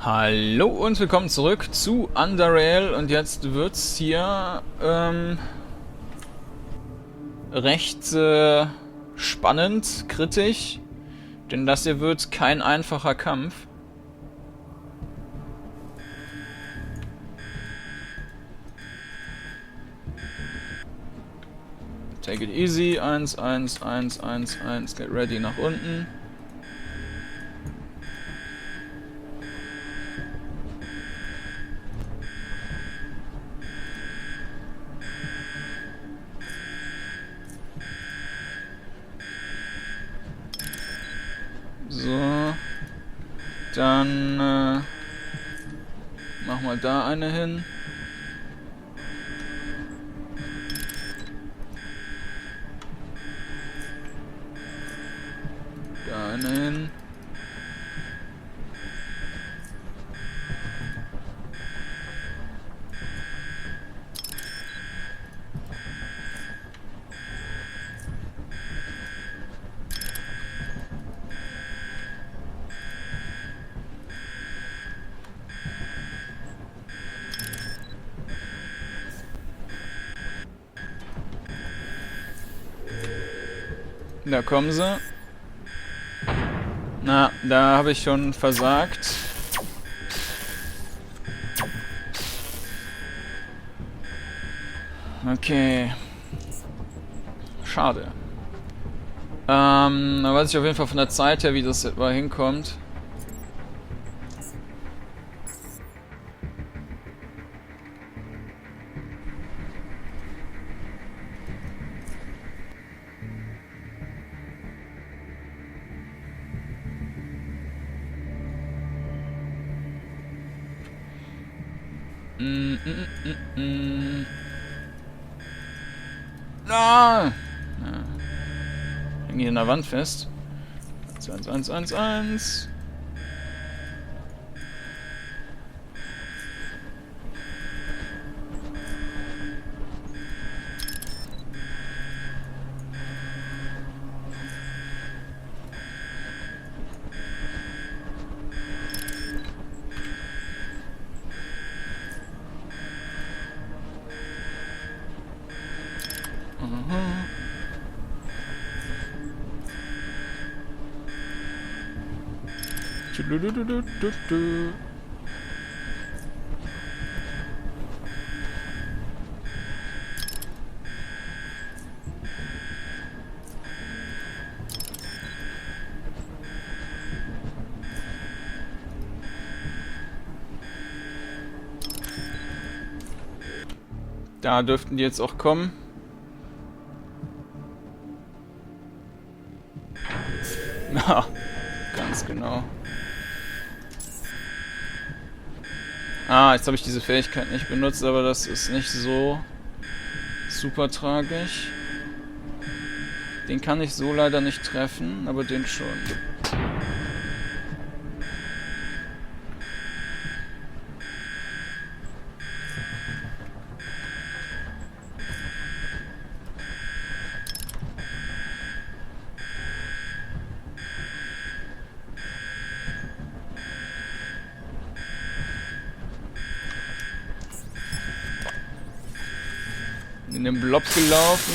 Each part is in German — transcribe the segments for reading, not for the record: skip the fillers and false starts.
Hallo und willkommen zurück zu Underrail und jetzt wird's hier recht spannend, kritisch, denn das hier wird kein einfacher Kampf. Take it easy, 1, 1, 1, 1, 1, get ready nach unten. So, dann machen wir da eine hin. Da eine hin. Da kommen sie. Na, da habe ich schon versagt. Okay. Schade. Da weiß ich auf jeden Fall von der Zeit her, wie das etwa hinkommt. Ah! Ja. Hängen hier in der Wand fest. 1, 1, 1, 1, 1. Da dürften die jetzt auch kommen. Ja, ganz genau. Ah, jetzt habe ich diese Fähigkeit nicht benutzt, aber das ist nicht so super tragisch. Den kann ich so leider nicht treffen, aber den schon. In den Blob gelaufen.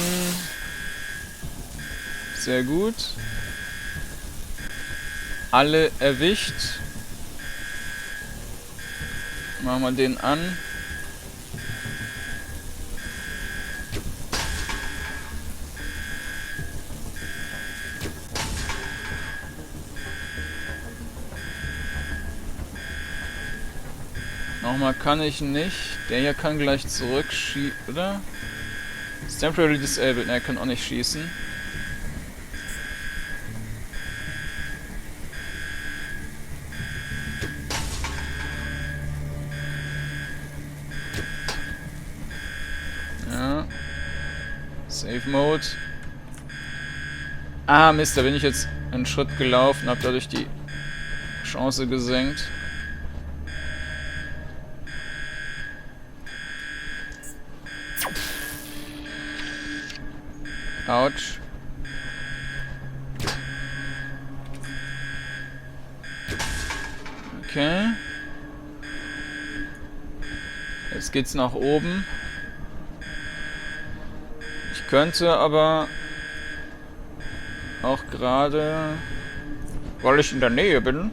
Sehr gut. Alle erwischt. Machen wir den an. Nochmal kann ich nicht. Der hier kann gleich zurückschießen, oder? Ist temporarily disabled. Ne, er kann auch nicht schießen. Ja. Save Mode. Ah, Mist, da bin ich jetzt einen Schritt gelaufen, habe dadurch die Chance gesenkt. Autsch. Okay. Jetzt geht's nach oben. Ich könnte aber auch gerade, weil ich in der Nähe bin,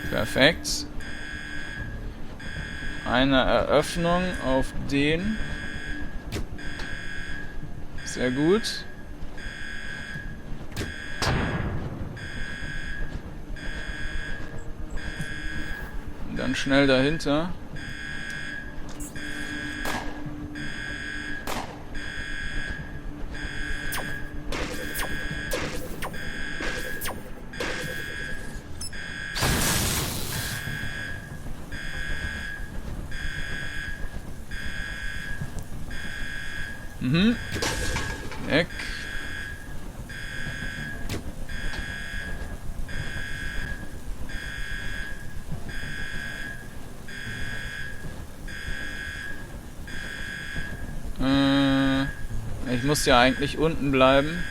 perfekt. Eine Eröffnung auf den. Sehr gut. Und dann schnell dahinter. Weg. Ich muss ja eigentlich unten bleiben.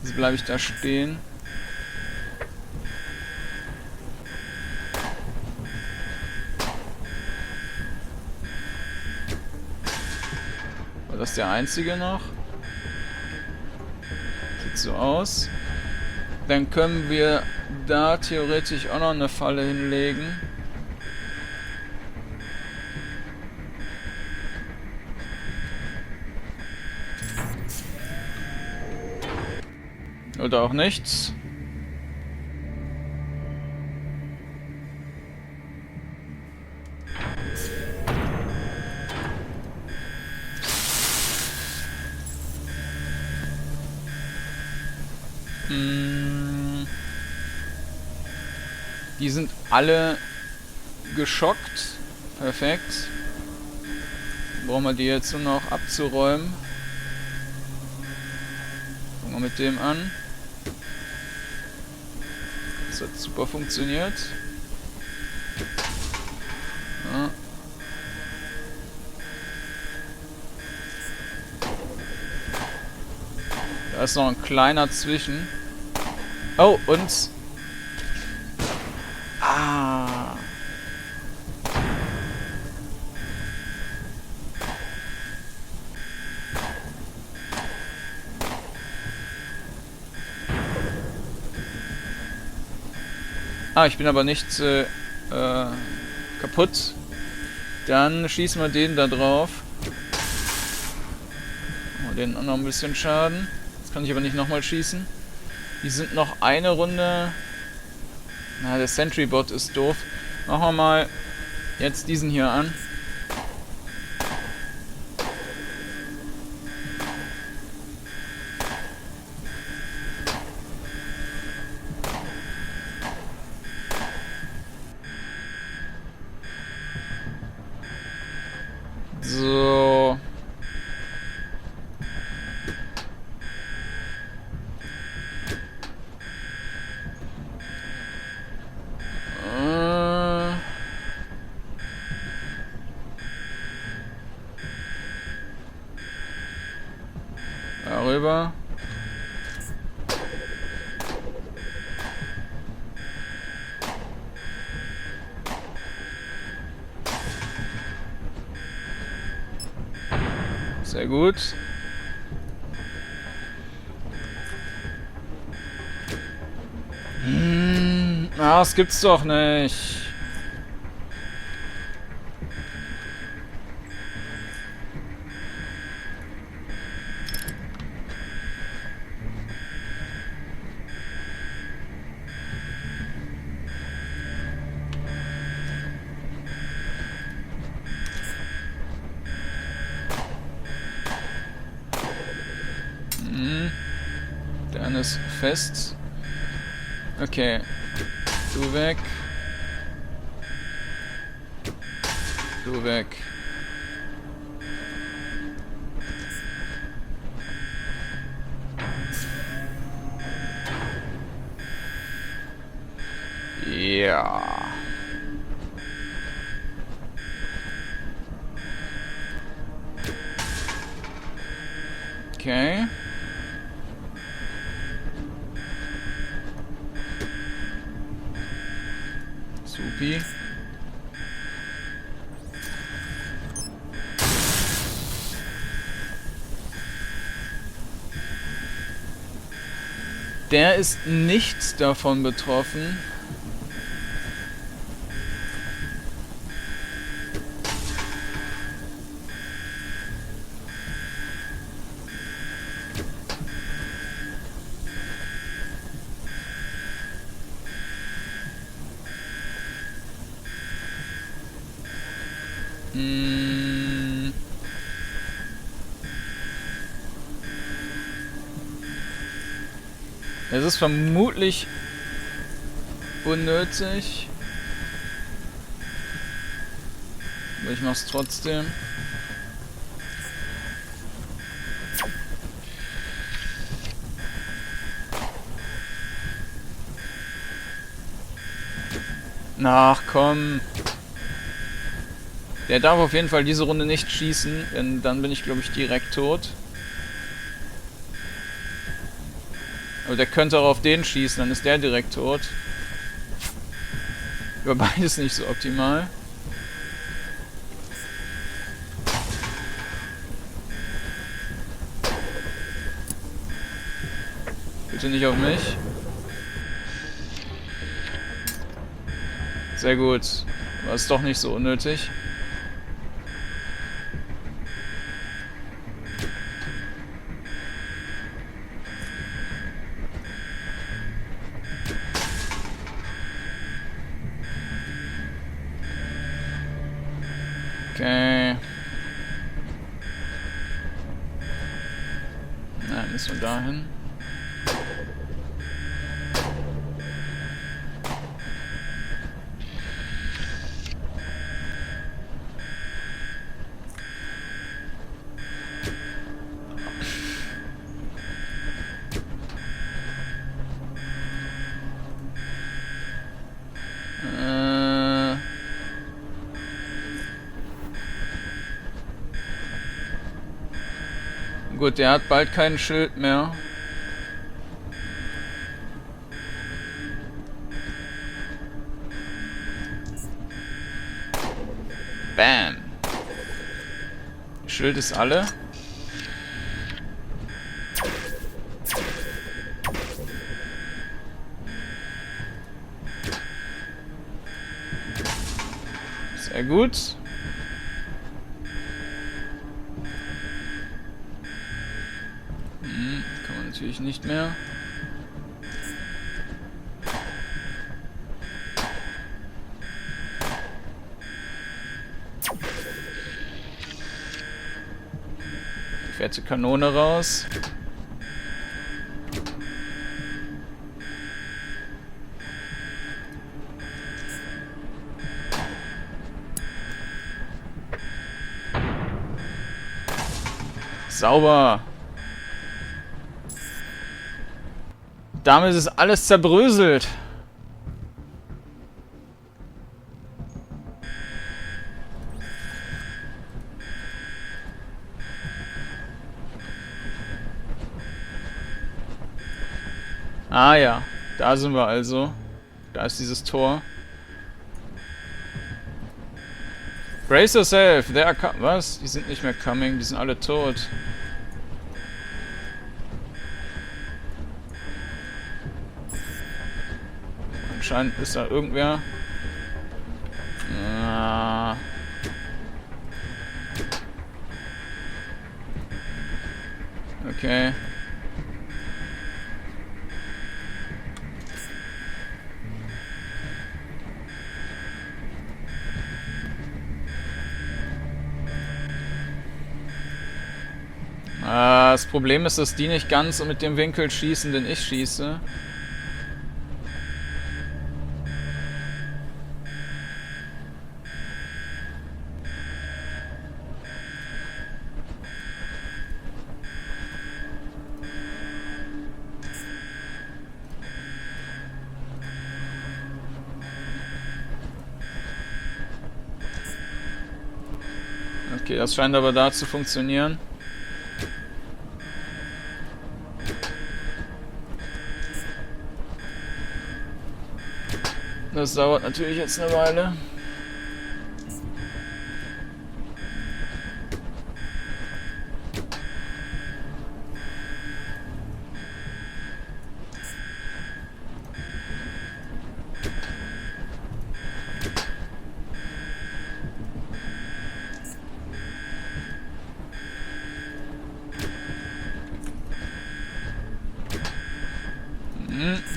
Jetzt bleibe ich da stehen. War das der einzige noch? Sieht so aus. Dann können wir da theoretisch auch noch eine Falle hinlegen. Oder auch nichts. Die sind alle geschockt. Perfekt. Brauchen wir die jetzt nur noch abzuräumen. Fangen wir mit dem an. Das hat super funktioniert. Ja. Da ist noch ein kleiner zwischen. Oh, und... Ah. Ah, ich bin aber nicht kaputt. Dann schießen wir den da drauf. Oh, den auch noch ein bisschen Schaden. Jetzt kann ich aber nicht nochmal schießen. Die sind noch eine Runde. Na, der Sentry-Bot ist doof. Machen wir mal jetzt diesen hier an. So. Darüber. Sehr gut. Das gibt's doch nicht. Der eine ist fest. Okay. Du weg. Du weg. Ja. Okay. Supi. Der ist nicht davon betroffen. Es ist vermutlich unnötig. Aber ich mach's trotzdem. Ach komm. Der darf auf jeden Fall diese Runde nicht schießen, denn dann bin ich, glaube ich, direkt tot. Aber der könnte auch auf den schießen, dann ist der direkt tot. Aber beides nicht so optimal. Bitte nicht auf mich. Sehr gut. War es doch nicht so unnötig. Okay. Na, müssen wir dahin. Gut, der hat bald kein Schild mehr. Bam. Schild ist alle. Sehr gut. Kann man natürlich nicht mehr. Fährt die Kanone raus. Sauber. Damit ist alles zerbröselt. Ah ja, da sind wir also. Da ist dieses Tor. Brace yourself, they are was? Die sind nicht mehr coming, die sind alle tot. Anscheinend ist da irgendwer. Ah. Okay. Das Problem ist, dass die nicht ganz mit dem Winkel schießen, den ich schieße. Okay, das scheint aber da zu funktionieren. Das dauert natürlich jetzt eine Weile.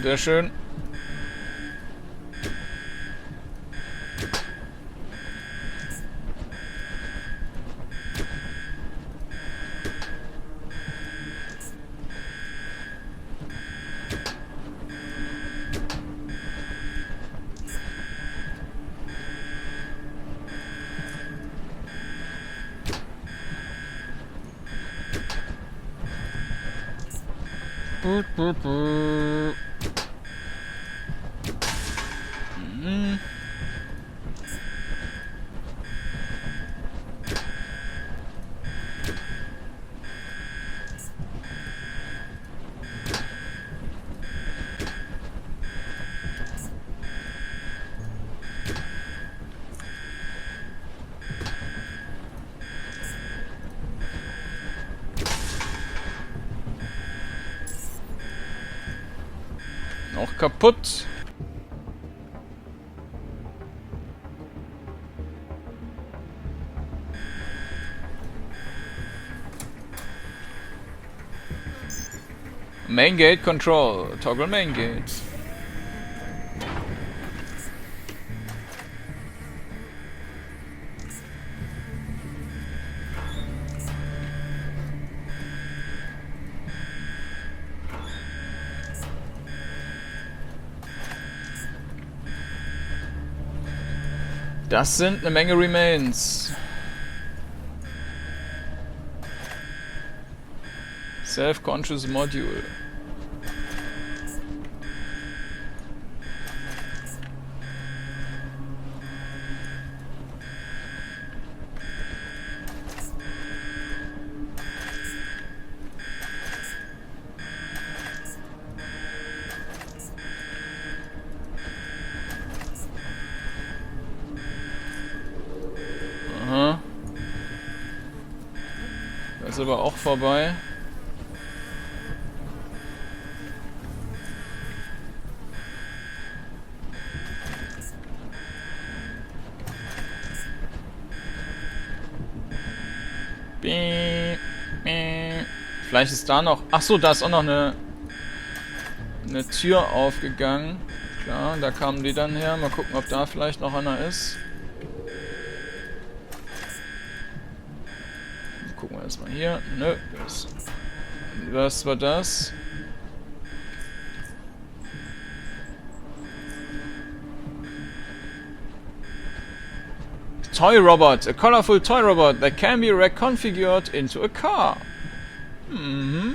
Sehr schön. Auch kaputt. Main Gate Control. Toggle Main Gate. Das sind eine Menge Remains. Self-Conscious Module. Aha. Das ist aber auch vorbei. Vielleicht ist da noch... Achso, da ist auch noch eine Tür aufgegangen. Klar, da kamen die dann her. Mal gucken, ob da vielleicht noch einer ist. Gucken wir erstmal hier. Nö, was war das? Toy robot, a colorful toy robot that can be reconfigured into a car. Mhm.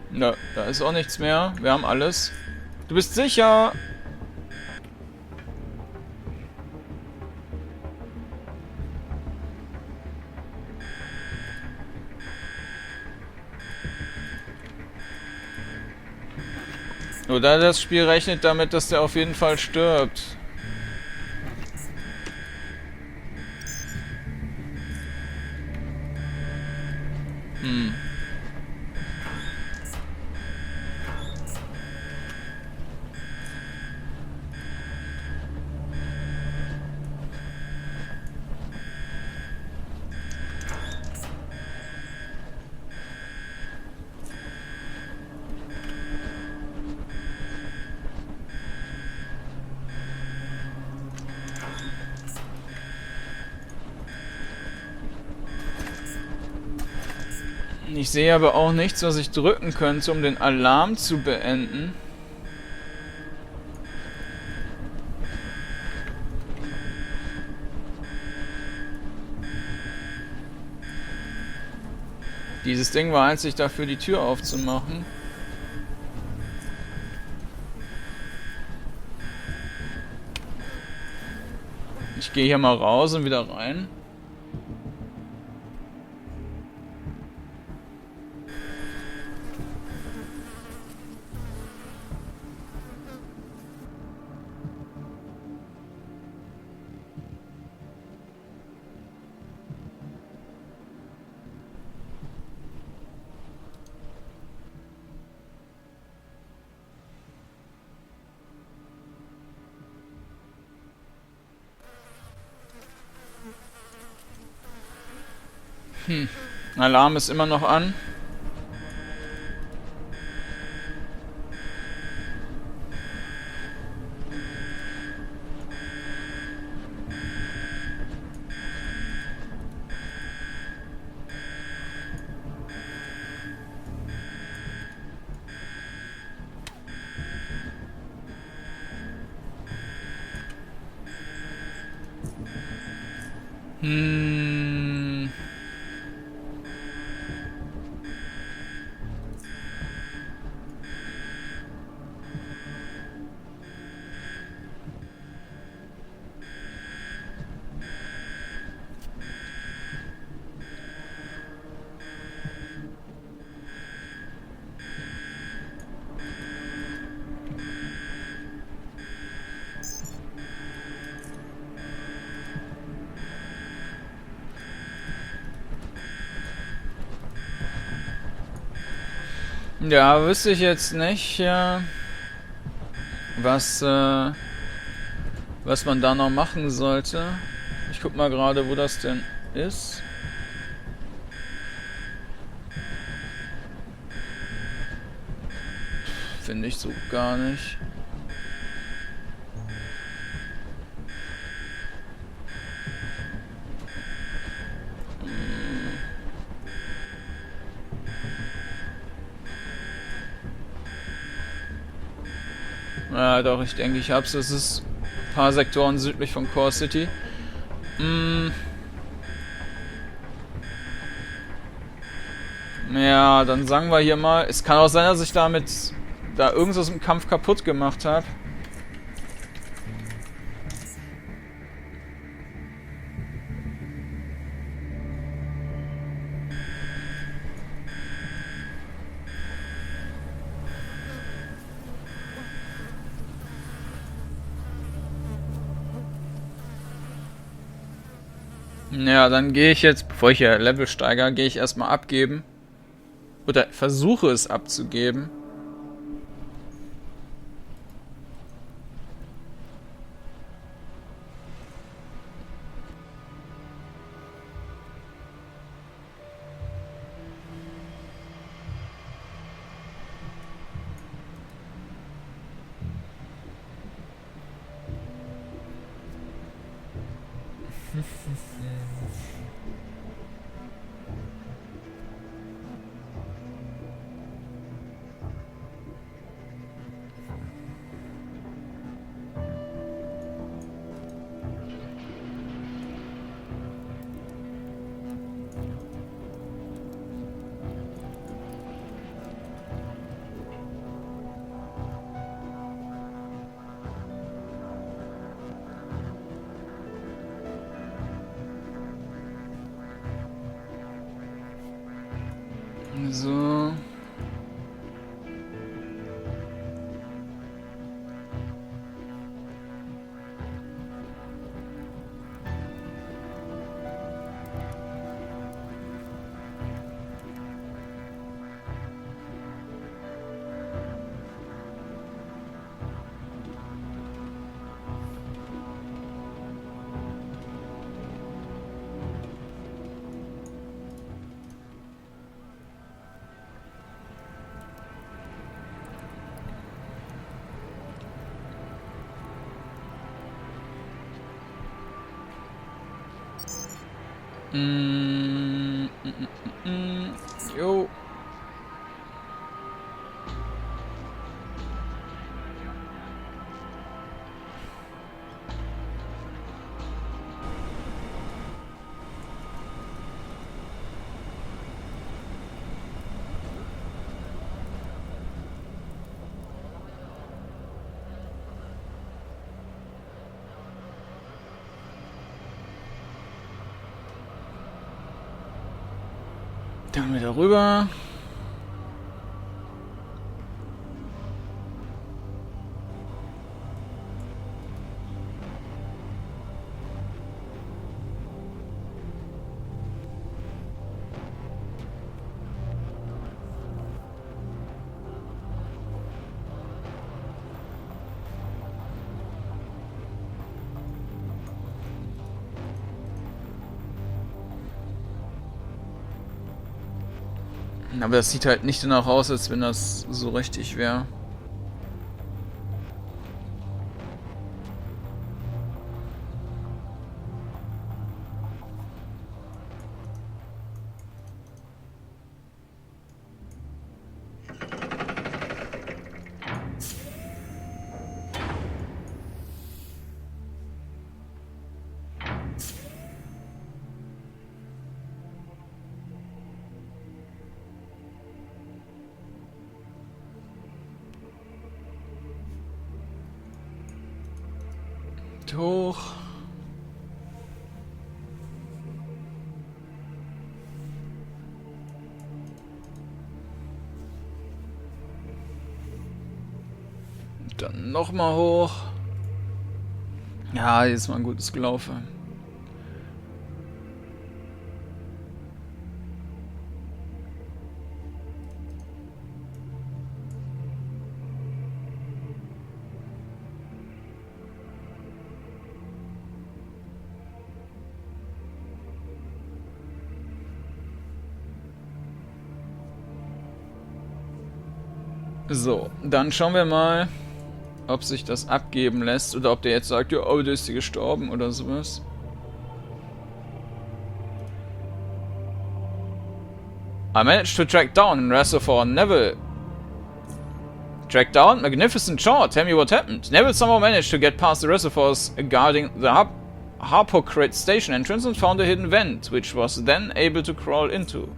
Nö, da ist auch nichts mehr. Wir haben alles. Du bist sicher? Oder das Spiel rechnet damit, dass der auf jeden Fall stirbt. Ich sehe aber auch nichts, was ich drücken könnte, um den Alarm zu beenden. Dieses Ding war einzig dafür, die Tür aufzumachen. Ich gehe hier mal raus und wieder rein. Alarm ist immer noch an. Ja, wüsste ich jetzt nicht, was man da noch machen sollte. Ich guck mal gerade, wo das denn ist. Finde ich so gar nicht. Ja, doch, ich denke, ich hab's. Es ist ein paar Sektoren südlich von Core City. Ja, dann sagen wir hier mal. Es kann auch sein, dass ich da irgendwas im Kampf kaputt gemacht habe. Ja, dann gehe ich jetzt, bevor ich hier Level steigere, gehe ich erstmal abgeben. Oder versuche es abzugeben. So. Jo. Dann wieder rüber. Aber das sieht halt nicht danach aus, als wenn das so richtig wäre. Hoch. Dann nochmal hoch. Ja, jetzt mal ein gutes gelaufen. So, dann schauen wir mal, ob sich das abgeben lässt oder ob der jetzt sagt, ja, oh, der ist gestorben oder sowas. I managed to track down Rassophore and Nevil. Track down? Magnificent shot. Tell me what happened. Nevil somehow managed to get past the Rassophores guarding the Harpocrate station entrance and found a hidden vent, which was then able to crawl into.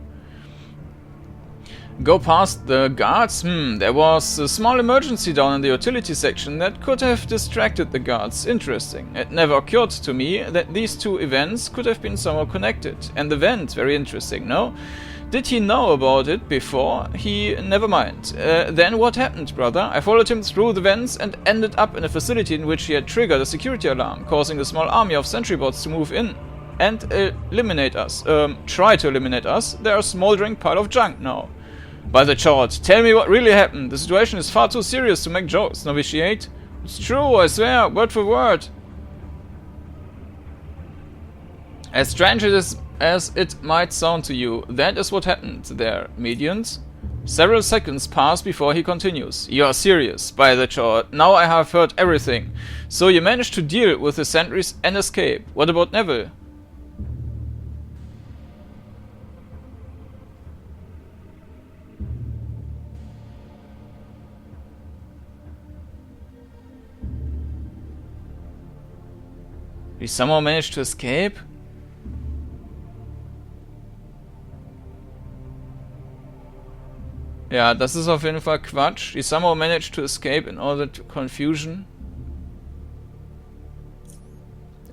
Go past the guards? There was a small emergency down in the utility section that could have distracted the guards. Interesting. It never occurred to me that these two events could have been somehow connected. And the vent, very interesting, no? Did he know about it before? Never mind. Then what happened, brother? I followed him through the vents and ended up in a facility in which he had triggered a security alarm, causing a small army of sentry bots to move in and eliminate us. Try to eliminate us. They're a smoldering pile of junk now. By the chart, tell me what really happened. The situation is far too serious to make jokes, novitiate. It's true, I swear, word for word. As strange as it might sound to you, that is what happened there, Medians. Several seconds pass before he continues. You are serious, by the chart. Now I have heard everything. So you managed to deal with the sentries and escape. What about Nevil? We somehow managed to escape? Ja, das ist auf jeden Fall Quatsch. He somehow managed to escape in all that confusion.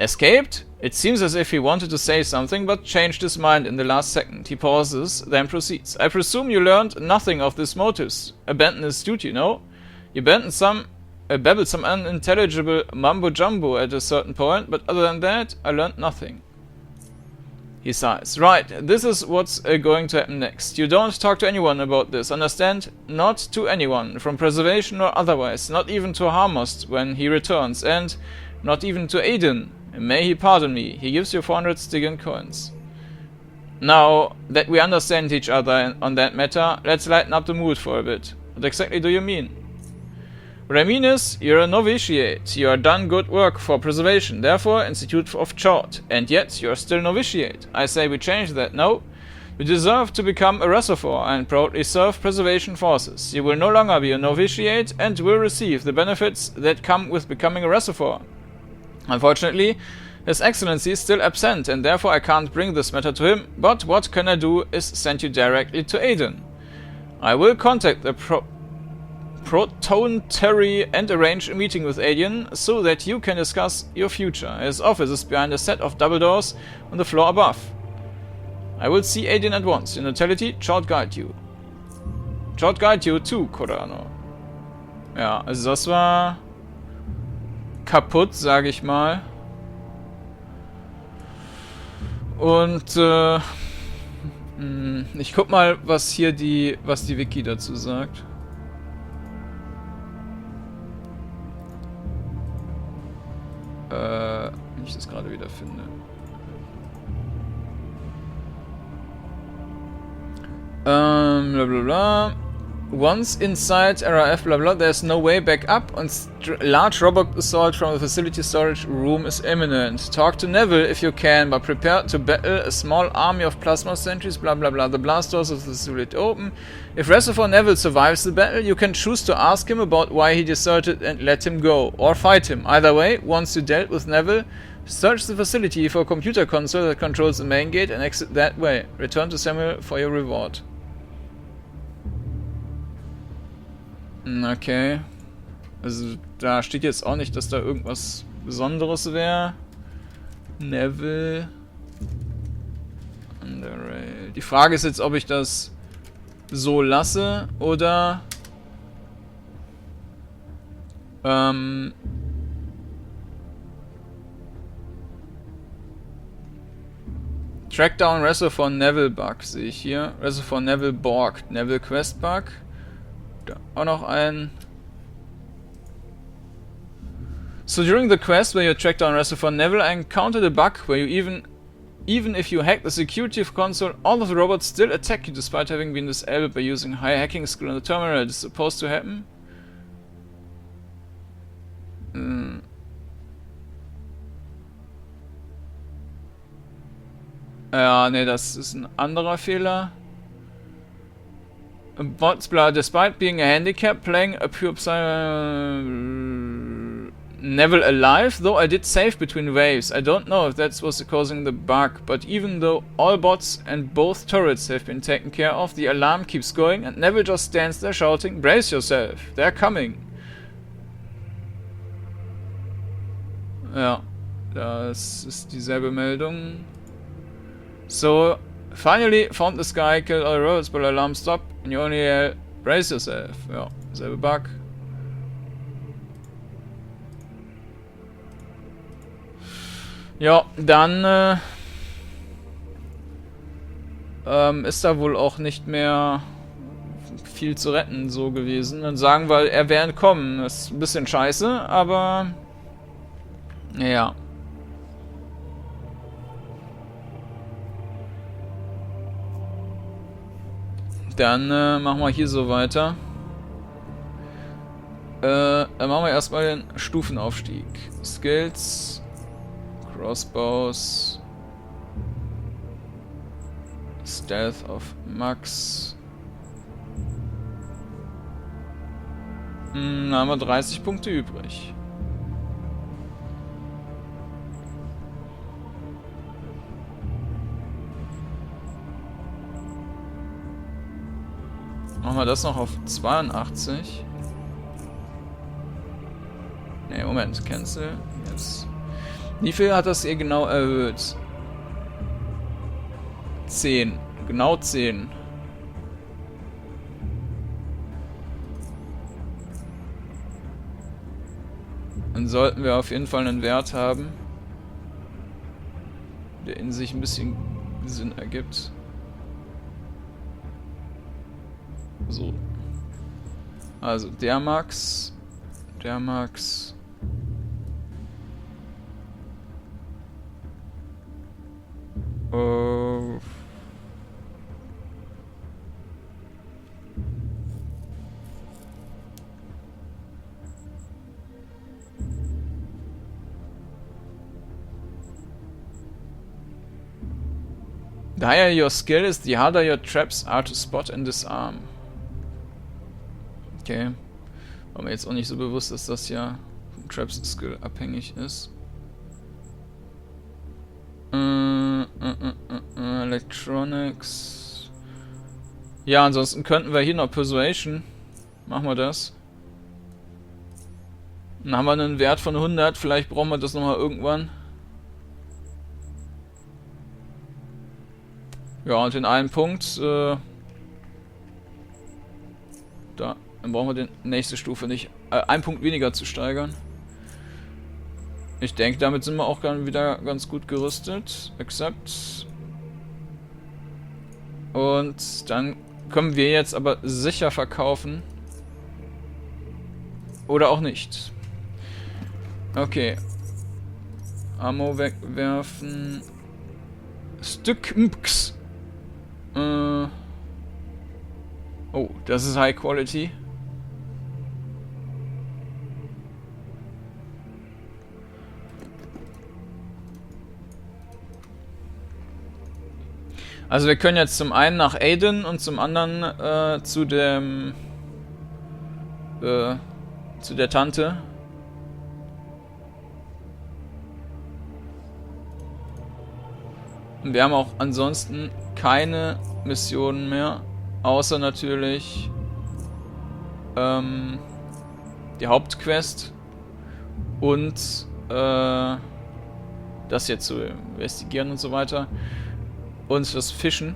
Escaped? It seems as if he wanted to say something, but changed his mind in the last second. He pauses, then proceeds. I presume you learned nothing of this motives. Abandon his duty, no? You babbled some unintelligible mumbo-jumbo at a certain point, but other than that, I learned nothing. He sighs. Right, this is what's going to happen next. You don't talk to anyone about this, understand? Not to anyone, from preservation or otherwise, not even to Harmost when he returns, and not even to Eidein. May he pardon me. He gives you 400 Stygian coins. Now that we understand each other on that matter, let's lighten up the mood for a bit. What exactly do you mean? What I mean is, you're a novitiate. You are done good work for preservation, therefore Institute of Chart. And yet, you're still novitiate. I say we change that, no? You deserve to become a Rassophore and proudly serve preservation forces. You will no longer be a novitiate and will receive the benefits that come with becoming a Rassophore. Unfortunately, His Excellency is still absent and therefore I can't bring this matter to him, but what can I do is send you directly to Eidein. I will contact the Protonotary and arrange a meeting with Eidein so that you can discuss your future. His office is behind a set of double doors on the floor above. I will see Eidein at once. In totality, short guide you. Short guide you to Kordanor. Ja, also das war kaputt, sage ich mal. Und ich guck mal, was hier die Wiki dazu sagt. Wenn ich das gerade wieder finde. Bla bla bla. Once inside RAF blah blah, there's no way back up and large robot assault from the facility storage room is imminent. Talk to Nevil if you can, but prepare to battle a small army of plasma sentries blah blah blah. The blast doors of the facility open. If Rassophore Nevil survives the battle, you can choose to ask him about why he deserted and let him go, or fight him. Either way, once you dealt with Nevil, search the facility for a computer console that controls the main gate and exit that way. Return to Samuel for your reward. Okay. Also da steht jetzt auch nicht, dass da irgendwas Besonderes wäre. Nevil. Underrail. Die Frage ist jetzt, ob ich das so lasse oder Track down Rassophore Nevil Bug sehe ich hier. Rassophore Nevil Borg. Nevil Quest Bug. Da auch noch ein. So during the quest where you track down Rassophore Nevil, I encountered a bug where you even if you hack the security console, all of the robots still attack you despite having been disabled by using high hacking skill on the terminal. It is supposed to happen. Ja, nee, das ist ein anderer Fehler. Bots, blah, despite being a handicap, playing a pure Nevil alive, though I did save between waves. I don't know if that was causing the bug, but even though all bots and both turrets have been taken care of, the alarm keeps going and Nevil just stands there shouting, "Brace yourself, they're coming." Ja, das ist dieselbe Meldung. So, finally found this guy, killed all the robots, but alarm stopped, and you only yell, "Brace yourself." Ja, selbe Bug. Ja, dann ist da wohl auch nicht mehr viel zu retten so gewesen. Dann sagen wir, er wäre entkommen. Das ist ein bisschen scheiße, aber ja. Dann machen wir hier so weiter. Dann machen wir erstmal den Stufenaufstieg. Skills, Crossbows, Stealth auf Max. Dann haben wir 30 Punkte übrig. Machen wir das noch auf 82. Ne, Moment, Cancel. Jetzt. Wie viel hat das ihr genau erhöht? 10. Genau 10. Dann sollten wir auf jeden Fall einen Wert haben, der in sich ein bisschen Sinn ergibt. So. Also der Max. Der Max. The higher your skill is, the harder your traps are to spot and disarm. Okay. War mir jetzt auch nicht so bewusst, dass das ja vom Traps Skill abhängig ist. Electronics. Ja, ansonsten könnten wir hier noch Persuasion. Machen wir das. Dann haben wir einen Wert von 100. Vielleicht brauchen wir das nochmal irgendwann. Ja, und den einen Punkt, da, dann brauchen wir die nächste Stufe nicht, einen Punkt weniger zu steigern. Ich denke, damit sind wir auch wieder ganz gut gerüstet. Accept. Und dann können wir jetzt aber sicher verkaufen. Oder auch nicht. Okay. Ammo wegwerfen. Stück Mx. Oh, das ist High Quality. Also wir können jetzt zum einen nach Eidein und zum anderen zu der Tante. Und wir haben auch ansonsten keine Missionen mehr, außer natürlich die Hauptquest und das jetzt zu investigieren und so weiter. Und das Fischen.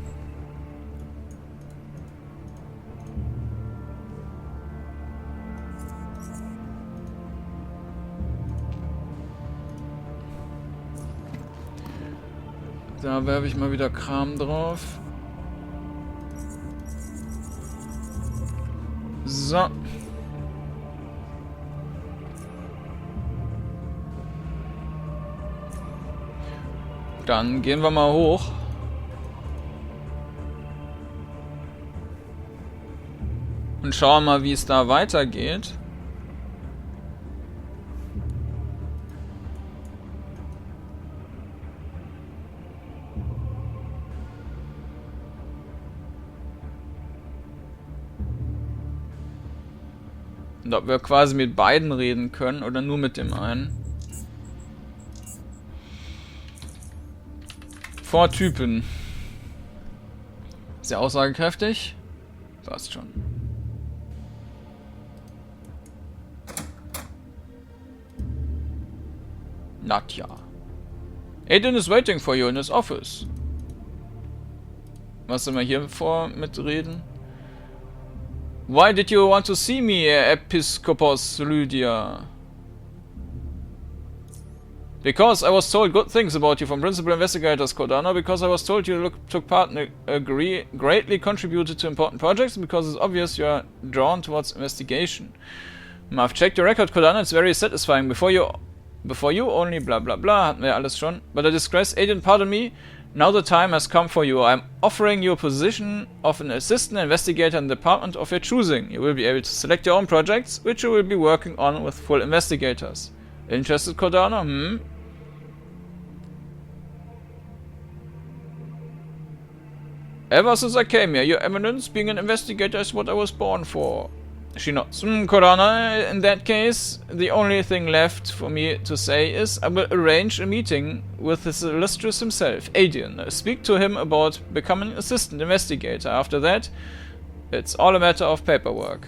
Da werfe ich mal wieder Kram drauf. So. Dann gehen wir mal hoch. Und schauen mal, wie es da weitergeht. Und ob wir quasi mit beiden reden können oder nur mit dem einen. Vortypen. Sehr aussagekräftig. Passt schon. Nadja. Eidein is waiting for you in his office. Was sollen wir hier mitreden? Why did you want to see me, Episkopos Lydia? Because I was told good things about you from Principal Investigators, Kordanor, because I was told you took part in greatly contributed to important projects, and because it's obvious you are drawn towards investigation. I've checked your record, Kordanor, it's very satisfying. Before you only blah blah blah, hatten wir alles schon. But I digress, Eidein, pardon me. Now the time has come for you. I'm offering you a position of an assistant investigator in the department of your choosing. You will be able to select your own projects, which you will be working on with full investigators. Interested, Kordanor? Ever since I came here, Your Eminence, being an investigator is what I was born for. She nods. Kordanor, in that case, the only thing left for me to say is I will arrange a meeting with his illustrious himself, Eidein. Speak to him about becoming assistant investigator. After that, it's all a matter of paperwork.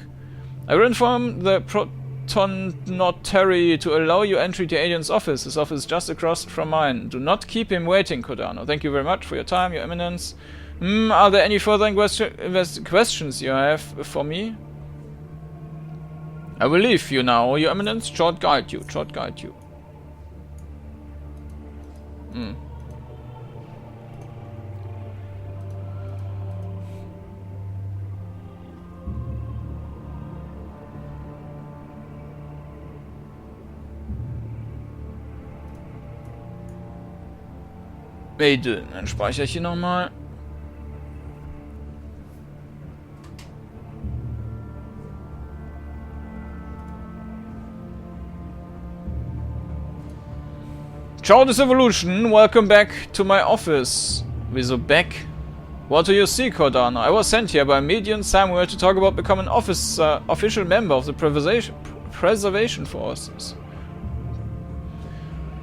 I will inform the Protonotary to allow you entry to Eidain's office. His office is just across from mine. Do not keep him waiting, Kordanor. Thank you very much for your time, Your Eminence. Are there any further questions you have for me? I will leave you now, Your Eminence. Short guide you. Eidein, dann speichere ich hier nochmal. Ciao, this evolution. Welcome back to my office. Wieso back? What do you see, Kordanor? I was sent here by Median Samuel to talk about becoming an official member of the Preservation Forces.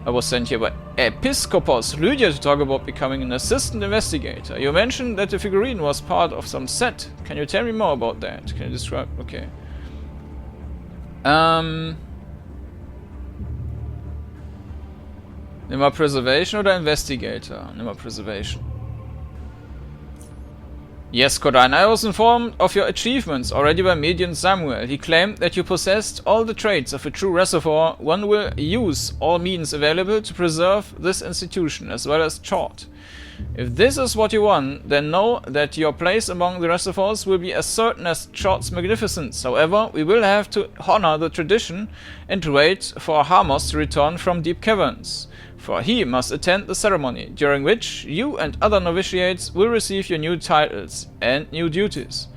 I was sent here by Episkopos Lydia to talk about becoming an assistant investigator. You mentioned that the figurine was part of some set. Can you tell me more about that? Can you describe? Okay. Nimm mal Preservation oder Investigator? Nimm mal Preservation. Yes, Kordanor, I was informed of your achievements already by Median Samuel. He claimed that you possessed all the traits of a true Rassophore. One will use all means available to preserve this institution, as well as Chort. If this is what you want, then know that your place among the Rassophores will be as certain as Chort's magnificence. However, we will have to honor the tradition and wait for Harmos to return from deep caverns, for he must attend the ceremony, during which you and other novitiates will receive your new titles and new duties.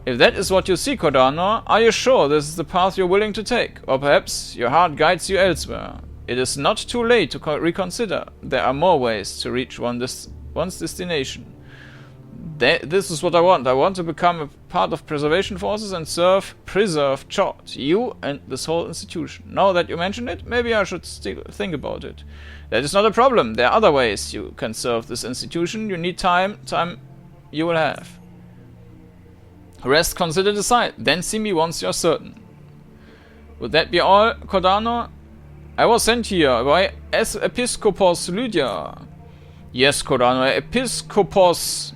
If that is what you see, Kordanor, are you sure this is the path you're willing to take? Or perhaps your heart guides you elsewhere? It is not too late to reconsider. There are more ways to reach one's destination. This is what I want. I want to become a part of preservation forces and preserve Chort, you and this whole institution. Now that you mention it, maybe I should still think about it. That is not a problem. There are other ways you can serve this institution. You need time. Time you will have. Rest considered aside. Then see me once you're certain. Would that be all, Kordanor? I was sent here by Episcopos Lydia. Yes, Kordanor, Episcopos.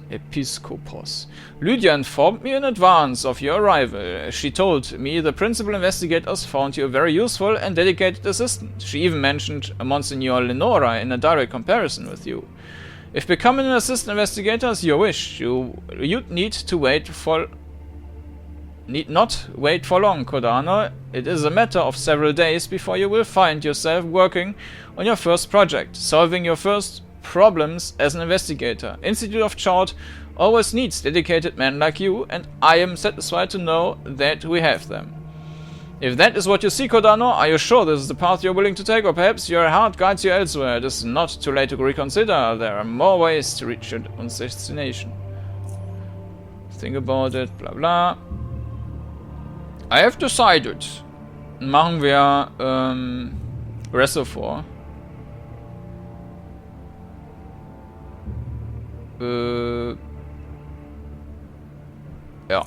Lydia informed me in advance of your arrival. She told me the principal investigators found you a very useful and dedicated assistant. She even mentioned Monsignor Lenora in a direct comparison with you. If becoming an assistant investigator is your wish, you'd need not wait for long, Kordanor. It is a matter of several days before you will find yourself working on your first project, solving your first problems as an investigator. Institute of Chort always needs dedicated men like you, and I am satisfied to know that we have them. If that is what you see, Kordanor, are you sure this is the path you're willing to take, or perhaps your heart guides you elsewhere? It is not too late to reconsider. There are more ways to reach your own destination. Think about it, bla bla. I have decided. Machen wir Rassophore. Yeah.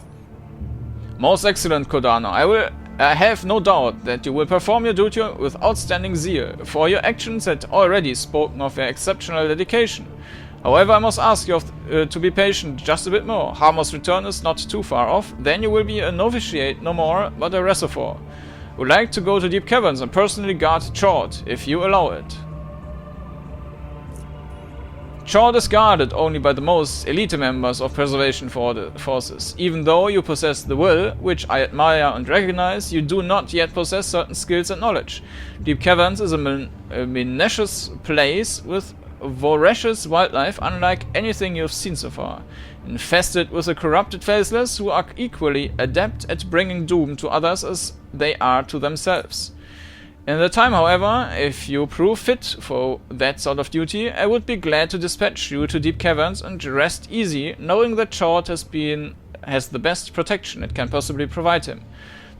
Most excellent, Kordanor. I have no doubt that you will perform your duty with outstanding zeal, for your actions had already spoken of your exceptional dedication. However, I must ask you to be patient just a bit more. Harmos' return is not too far off. Then you will be a novitiate no more, but a Rassophore. Would like to go to deep caverns and personally guard Chort, if you allow it. Chort is guarded only by the most elite members of preservation forces. Even though you possess the will, which I admire and recognize, you do not yet possess certain skills and knowledge. Deep caverns is a menacious place with voracious wildlife unlike anything you've seen so far, infested with the corrupted faceless who are equally adept at bringing doom to others as they are to themselves. In the time, however, if you prove fit for that sort of duty, I would be glad to dispatch you to deep caverns and rest easy, knowing that Chort has the best protection it can possibly provide him.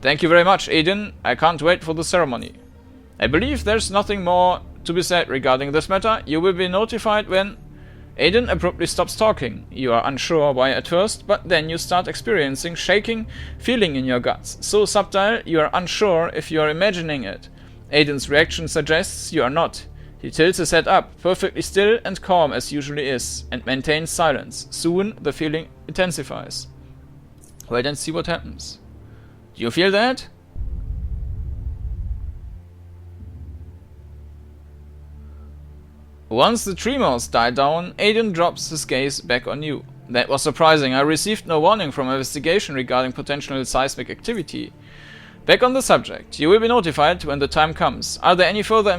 Thank you very much, Eidein. I can't wait for the ceremony. I believe there's nothing more to be said regarding this matter. You will be notified when... Eidein abruptly stops talking. You are unsure why at first, but then you start experiencing shaking feeling in your guts. So subtle, you are unsure if you are imagining it. Aiden's reaction suggests you are not. He tilts his head up, perfectly still and calm as usually is, and maintains silence. Soon, the feeling intensifies. Wait and see what happens. Do you feel that? Once the tremors die down, Eidein drops his gaze back on you. That was surprising. I received no warning from investigation regarding potential seismic activity. Back on the subject. You will be notified when the time comes. Are there any further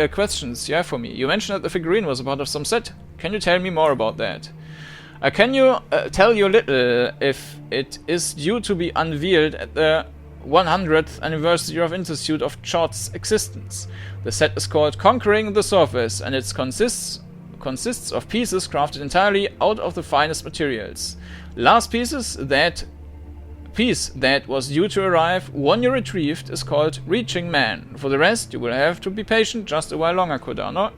questions you have for me? You mentioned that the figurine was a part of some set. Can you tell me more about that? Can you tell you little if it is due to be unveiled at the 100th anniversary of Institute of Chort's existence? The set is called Conquering the Surface, and it consists of pieces crafted entirely out of the finest materials. Last piece that was due to arrive, one you retrieved, is called Reaching Man. For the rest, you will have to be patient just a while longer, Kordanor.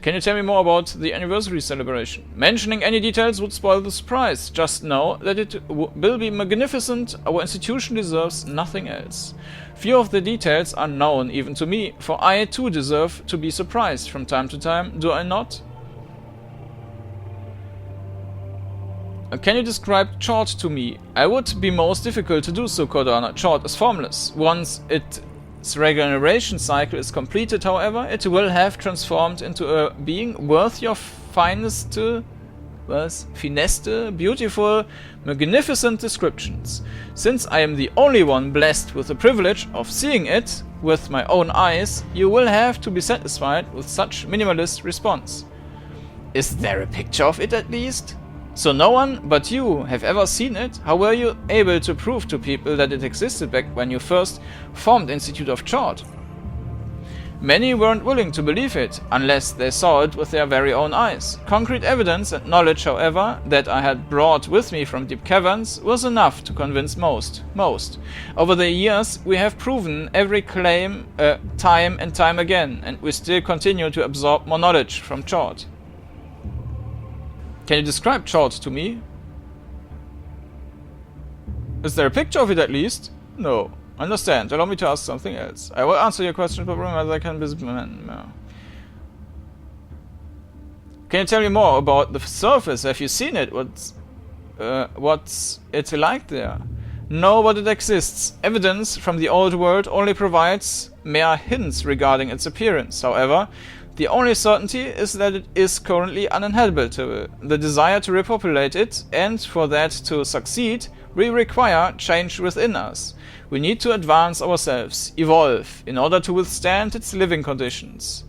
Can you tell me more about the anniversary celebration? Mentioning any details would spoil the surprise. Just know that it will be magnificent. Our institution deserves nothing else. Few of the details are known even to me, for I too deserve to be surprised from time to time, do I not? Can you describe Chord to me? I would be most difficult to do so, Kordanor. Chord is formless. Once its regeneration cycle is completed, however, it will have transformed into a being worth your finest, beautiful, magnificent descriptions. Since I am the only one blessed with the privilege of seeing it with my own eyes, you will have to be satisfied with such minimalist response. Is there a picture of it at least? So no one but you have ever seen it? How were you able to prove to people that it existed back when you first formed Institute of Chord? Many weren't willing to believe it, unless they saw it with their very own eyes. Concrete evidence and knowledge, however, that I had brought with me from deep caverns was enough to convince most. Over the years, we have proven every claim time and time again, and we still continue to absorb more knowledge from Chord. Can you describe Chord to me? Is there a picture of it at least? No. Understand. Allow me to ask something else. I will answer your question, but remember I can visit man. Can you tell me more about the surface? Have you seen it? What's it like there? No, but it exists. Evidence from the old world only provides mere hints regarding its appearance. However, the only certainty is that it is currently uninhabitable. The desire to repopulate it, and for that to succeed, we require change within us. We need to advance ourselves, evolve, in order to withstand its living conditions.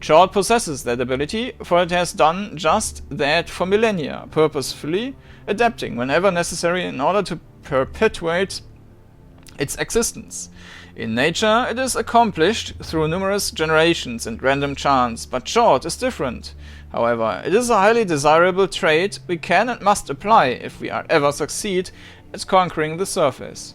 Chord possesses that ability, for it has done just that for millennia, purposefully adapting whenever necessary in order to perpetuate its existence. In nature, it is accomplished through numerous generations and random chance, but Chord is different. However, it is a highly desirable trait we can and must apply if we ever succeed at conquering the surface.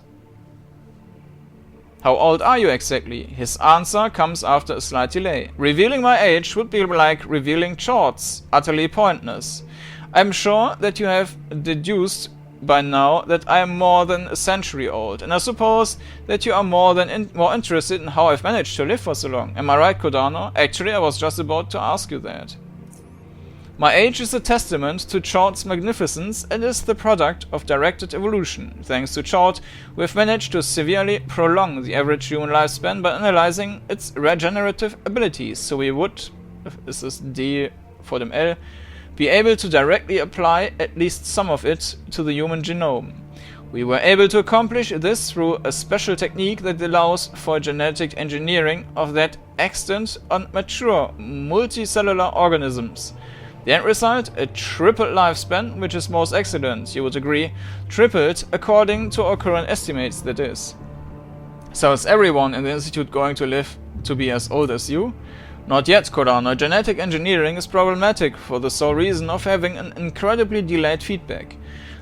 How old are you exactly? His answer comes after a slight delay. Revealing my age would be like revealing Chord's, utterly pointless. I am sure that you have deduced by now that I am more than a century old, and I suppose that you are more interested in how I've managed to live for so long. Am I right, Kordanor? Actually, I was just about to ask you that. My age is a testament to Chord's magnificence and is the product of directed evolution. Thanks to Chord, we have managed to severely prolong the average human lifespan by analyzing its regenerative abilities, so we would, this is D for dem L, be able to directly apply at least some of it to the human genome. We were able to accomplish this through a special technique that allows for genetic engineering of that extant on mature multicellular organisms. The end result? A tripled lifespan, which is most excellent, you would agree. Tripled according to our current estimates, that is. So is everyone in the Institute going to live to be as old as you? Not yet, Kordanor. Genetic engineering is problematic for the sole reason of having an incredibly delayed feedback.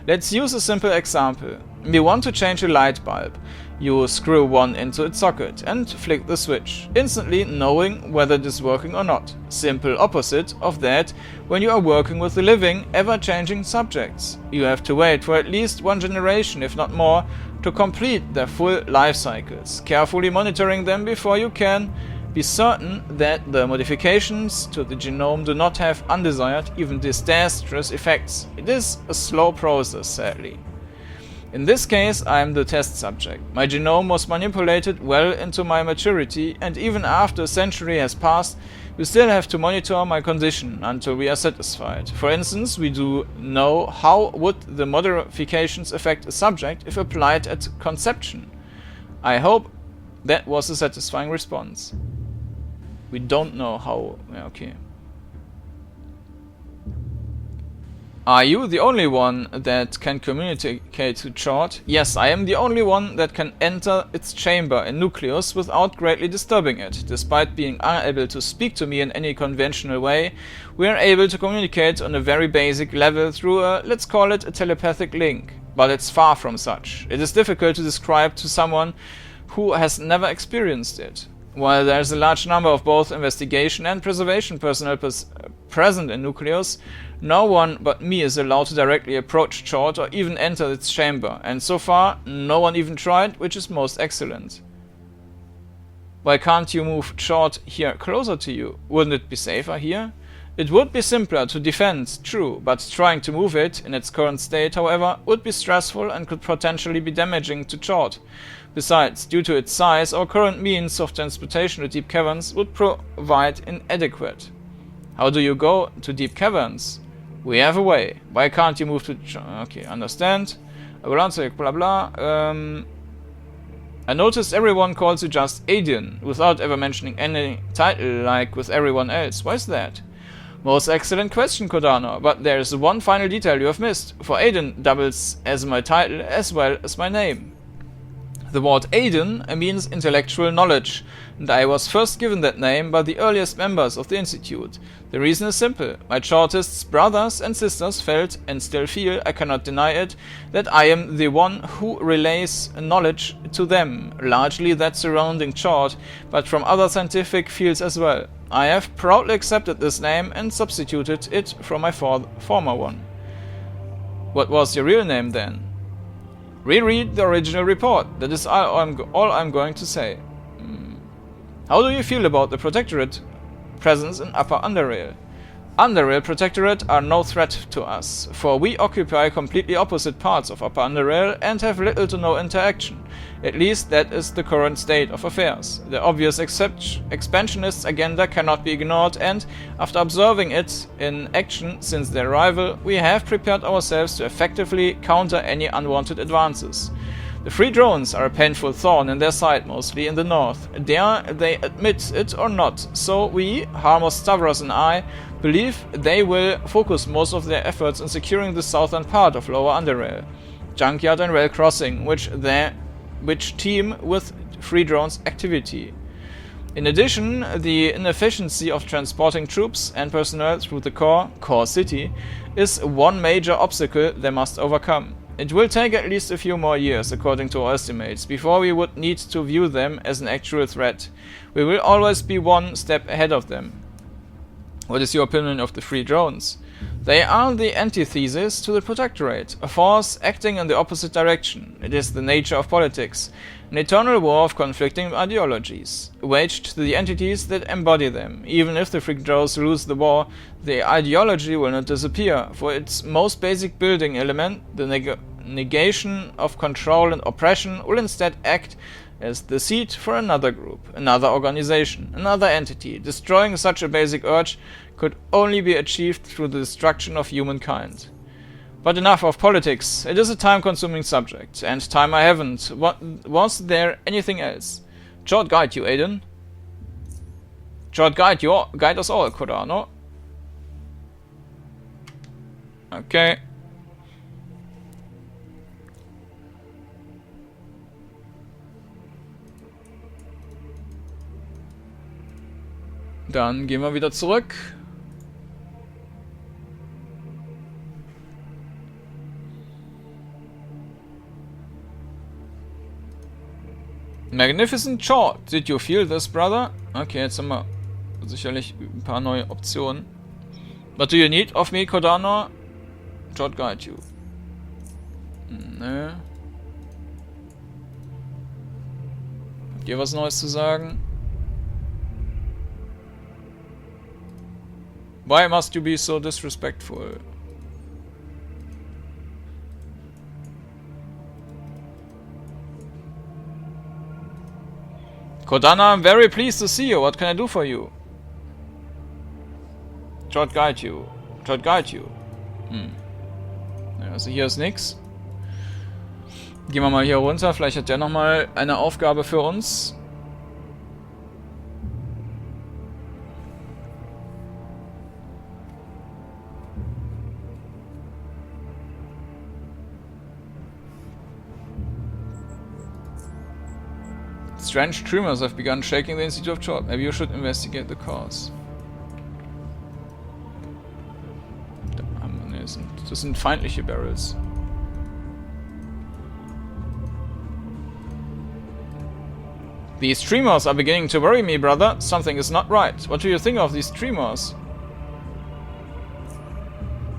Let's use a simple example. We want to change a light bulb. You screw one into its socket and flick the switch, instantly knowing whether it is working or not. Simple opposite of that when you are working with the living, ever-changing subjects. You have to wait for at least one generation, if not more, to complete their full life cycles, carefully monitoring them before you can be certain that the modifications to the genome do not have undesired, even disastrous effects. It is a slow process, sadly. In this case, I am the test subject. My genome was manipulated well into my maturity, and even after a century has passed, we still have to monitor my condition until we are satisfied. For instance, we do know how would the modifications affect a subject if applied at conception. I hope that was a satisfying response. We don't know how... okay. Are you the only one that can communicate to Chord? Yes, I am the only one that can enter its chamber and nucleus without greatly disturbing it. Despite being unable to speak to me in any conventional way, we are able to communicate on a very basic level through a, let's call it a telepathic link. But it's far from such. It is difficult to describe to someone who has never experienced it. While there is a large number of both investigation and preservation personnel present in Nucleus, no one but me is allowed to directly approach Chord or even enter its chamber, and so far no one even tried, which is most excellent. Why can't you move Chord here closer to you? Wouldn't it be safer here? It would be simpler to defend, true, but trying to move it, in its current state, however, would be stressful and could potentially be damaging to Chord. Besides, due to its size, our current means of transportation to deep caverns would provide inadequate. How do you go to deep caverns? We have a way. Why can't you move to... Okay, understand. I will answer, blah blah. I noticed everyone calls you just Eidein, without ever mentioning any title like with everyone else. Why is that? Most excellent question, Kordanor, but there is one final detail you have missed, for Eidein doubles as my title as well as my name. The word Eidein means intellectual knowledge, and I was first given that name by the earliest members of the Institute. The reason is simple. My Chartists' brothers and sisters felt, and still feel, I cannot deny it, that I am the one who relays knowledge to them, largely that surrounding Chart, but from other scientific fields as well. I have proudly accepted this name and substituted it from my former one. What was your real name then? Reread the original report. That is all I'm going to say. How do you feel about the Protectorate presence in Upper Underrail? Underrail Protectorate are no threat to us, for we occupy completely opposite parts of Upper Underrail and have little to no interaction. At least that is the current state of affairs. The obvious expansionist agenda cannot be ignored, and, after observing it in action since their arrival, we have prepared ourselves to effectively counter any unwanted advances. The free drones are a painful thorn in their side, mostly in the north. Dare they admit it or not, so we, Harmos, Stavros and I, believe they will focus most of their efforts on securing the southern part of Lower Underrail, Junkyard and Rail Crossing, which team with free drones activity. In addition, the inefficiency of transporting troops and personnel through the core city, is one major obstacle they must overcome. It will take at least a few more years, according to our estimates, before we would need to view them as an actual threat. We will always be one step ahead of them. What is your opinion of the free drones? They are the antithesis to the Protectorate, a force acting in the opposite direction. It is the nature of politics, an eternal war of conflicting ideologies, waged to the entities that embody them. Even if the free drones lose the war, the ideology will not disappear, for its most basic building element, the negation of control and oppression, will instead act as the seat for another group, another organization, another entity. Destroying such a basic urge could only be achieved through the destruction of humankind. But enough of politics. It is a time-consuming subject, and time I haven't. Was there anything else? Short guide you, Eidein. Short guide you, guide us all, Kordanor. Okay. Dann gehen wir wieder zurück. Magnificent Chord. Did you feel this, brother? Okay, jetzt haben wir sicherlich ein paar neue Optionen. What do you need of me, Kordanor? Chord guide you. Nö. Habt ihr was Neues zu sagen? Why must you be so disrespectful? Kordanor, I'm very pleased to see you. What can I do for you? Short guide you. Short guide you. Ja, also hier ist nix. Gehen wir mal hier runter. Vielleicht hat der nochmal eine Aufgabe für uns. Strange tremors have begun shaking the Institute of Chord. Maybe you should investigate the cause. Das sind feindliche Barrels. These tremors are beginning to worry me, brother. Something is not right. What do you think of these tremors?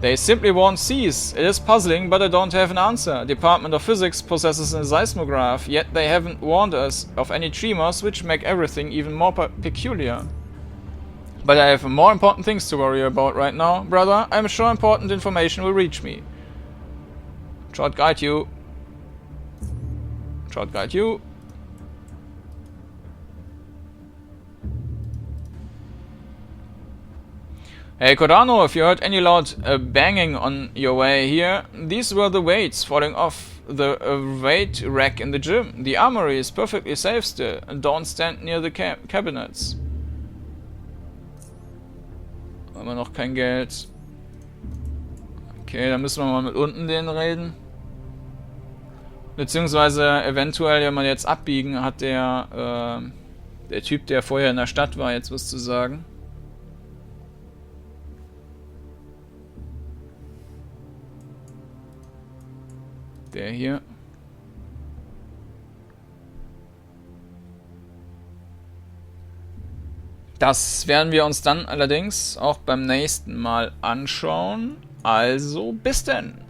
They simply won't cease. It is puzzling, but I don't have an answer. Department of Physics possesses a seismograph, yet they haven't warned us of any tremors, which make everything even more peculiar. But I have more important things to worry about right now, brother. I'm sure important information will reach me. Short guide you. Short guide you. Hey Kordanor, if you heard any loud banging on your way here, these were the weights falling off the weight rack in the gym. The armory is perfectly safe still, and don't stand near the cabinets. Haben wir noch kein Geld. Okay, dann müssen wir mal mit unten denen reden. Beziehungsweise eventuell, wenn man jetzt abbiegen, hat der Typ, der vorher in der Stadt war, jetzt was zu sagen. Der hier. Das werden wir uns dann allerdings auch beim nächsten Mal anschauen. Also, bis denn!